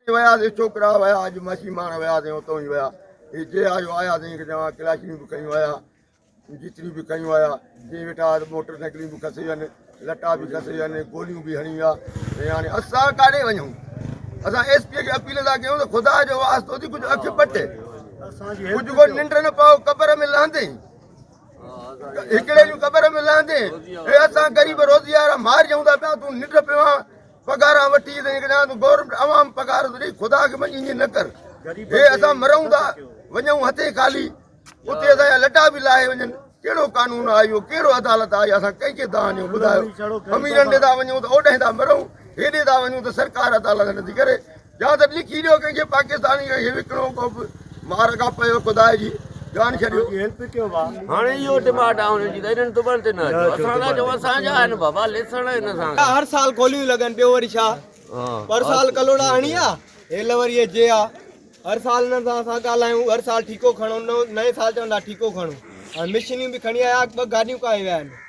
वियासीं छोकिरा वियासीं मछी मारण वियासीं उतां ई विया हे जे आयो आयासीं की चवां क्लाशियूं बि कयूं आया जितरियूं बि कयूं आया जे वेठा मोटर साइकिलियूं बि खसी वञनि लटा बि खसी वञनि गोलियूं बि हणी विया हाणे असां काॾे वञूं असां एसपीअ खे अपील था कयूं त ख़ुदा जो वास्तो थी कुझु अखि पटे कुझु को निंड न पाओ क़बर में लहंदे हिकिड़े ॾींहुं क़बर में लहंदे हे असां ग़रीब रोज़ियार मारियूं था पिया तूं निंड पियो आहे पगारां वठी तूं गवर्नमेंट अवाम पगार ॾेई ख़ुदा खे मञी ईअं न कर हे असां मरूं था वञूं हथे खाली उते असांजा लटा बि लाहे वञनि कहिड़ो कानून आहे इहो कहिड़ो अदालत आहे असां कंहिंखे था वञूं ॿुधायो अमीरनि ॾे था वञूं त ओॾे था मरूं हेॾे था वञूं त सरकार अदालत नथी करे या त लिखी ॾियो कंहिंखे पाकिस्तानी खे विकिणो को बि मार खां पियो ख़ुदा जी जान छॾियो हाणे इहो डिमांड आहे हुनजी त इन्हनि दुबल ते न अचो असां था चऊं असांजा आहिनि बाबा लेसण हिन सां हर साल गोलियूं लॻनि पियो वरी छा पर साल कलोड़ा हणी आहे हेल वरी हे जे आहे हर साल हिननि सां असां ॻाल्हायूं हर साल ठीको खणो नए साल चवंदा ठीको खणो ऐं मशीनियूं बि खणी आया ॿ गाॾियूं काए विया आहिनि